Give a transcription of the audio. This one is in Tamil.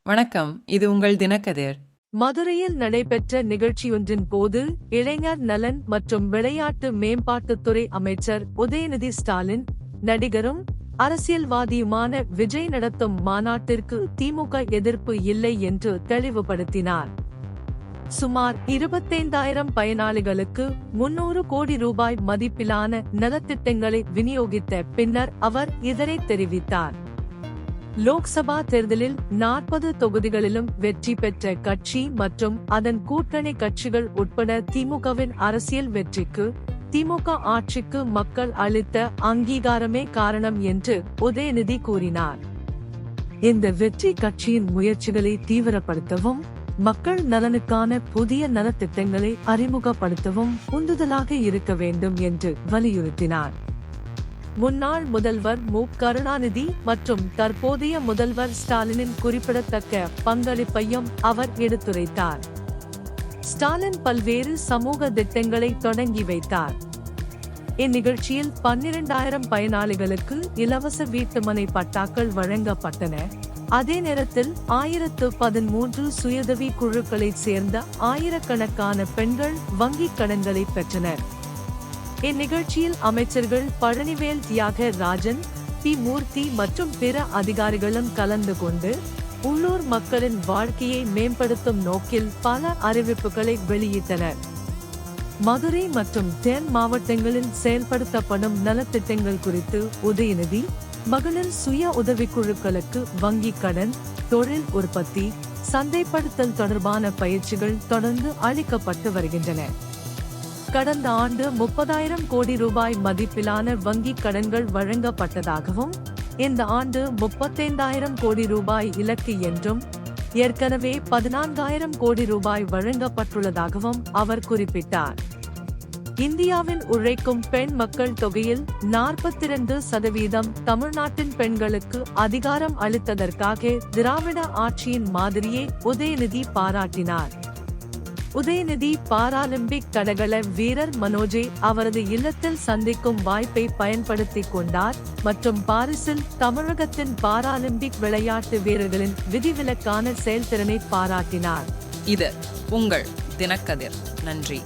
வணக்கம், இது உங்கள் தினக்கதிர். மதுரையில் நடைபெற்ற நிகழ்ச்சியொன்றின் போது இளைஞர் நலன் மற்றும் விளையாட்டு மேம்பாட்டுத்துறை அமைச்சர் உதயநிதி ஸ்டாலின், நடிகரும் அரசியல்வாதியுமான விஜய் நடத்தும் மாநாட்டிற்கு திமுக எதிர்ப்பு இல்லை என்று தெளிவுபடுத்தினார். சுமார் 25,000 பயனாளிகளுக்கு 300 கோடி ரூபாய் மதிப்பிலான நலத்திட்டங்களை விநியோகித்த பின்னர் அவர் இதனை தெரிவித்தார். லோக்சபா தேர்தலில் 40 தொகுதிகளிலும் வெற்றி பெற்ற கட்சி மற்றும் அதன் கூட்டணி கட்சிகள் உட்பட திமுகவின் அரசியல் வெற்றிக்கு திமுக ஆட்சிக்கு மக்கள் அளித்த அங்கீகாரமே காரணம் என்று உதயநிதி கூறினார். இந்த வெற்றி கட்சியின் முயற்சிகளை தீவிரப்படுத்தவும், மக்கள் நலனுக்கான புதிய நலத்திட்டங்களை அறிமுகப்படுத்தவும் உந்துதலாக இருக்க வேண்டும் என்று வலியுறுத்தினார். முன்னாள் முதல்வர் மு. கருணாநிதி மற்றும் தற்போதைய முதல்வர் ஸ்டாலினின் குறிப்பிடத்தக்க பங்களிப்பையும் அவர் எடுத்துரைத்தார். ஸ்டாலின் பல்வேறு சமூக திட்டங்களை தொடங்கி வைத்தார். இந்நிகழ்ச்சியில் 12,000 பயனாளிகளுக்கு இலவச வீட்டுமனை பட்டாக்கள் வழங்கப்பட்டன. அதே நேரத்தில் 1013 சுயஉதவி குழுக்களைச் சேர்ந்த ஆயிரக்கணக்கான பெண்கள் வங்கிக் கடன்களை பெற்றனர். இந்நிகழ்ச்சியில் அமைச்சர்கள் பழனிவேல் தியாகராஜன், பி. மூர்த்தி மற்றும் பிற அதிகாரிகளும் கலந்து கொண்டு உள்ளூர் மக்களின் வாழ்க்கையை மேம்படுத்தும் நோக்கில் பல அறிவிப்புகளை வெளியிட்டனர். மதுரை மற்றும் தென் மாவட்டங்களில் செயல்படுத்தப்படும் நலத்திட்டங்கள் குறித்து உதயநிதி, மகளிர் சுய உதவிக்குழுக்களுக்கு வங்கிக் கடன், தொழில் உற்பத்தி, சந்தைப்படுத்தல் தொடர்பான பயிற்சிகள் தொடர்ந்து அளிக்கப்பட்டு வருகின்றன. கடந்த ஆண்டு 30,000 கோடி ரூபாய் மதிப்பிலான வங்கிக் கடன்கள் வழங்கப்பட்டதாகவும், இந்த ஆண்டு 35,000 கோடி ரூபாய் இலக்கு என்றும், ஏற்கனவே 14,000 கோடி ரூபாய் வழங்கப்பட்டுள்ளதாகவும் அவர் குறிப்பிட்டார். இந்தியாவின் உழைக்கும் பெண் மக்கள் தொகையில் 42% தமிழ்நாட்டின் பெண்களுக்கு அதிகாரம் அளித்ததற்காக திராவிட ஆட்சியின் மாதிரியை உதயநிதி பாராட்டினார். உதயநிதி பாராலிம்பிக் தடகள வீரர் மனோஜை அவரது இல்லத்தில் சந்திக்கும் வாய்ப்பை பயன்படுத்திக் கொண்டார் மற்றும் பாரிஸில் தமிழகத்தின் பாராலிம்பிக் விளையாட்டு வீரர்களின் விதிவிலக்கான செயல்திறனை பாராட்டினார். இது உங்கள் தினக்கதிர். நன்றி.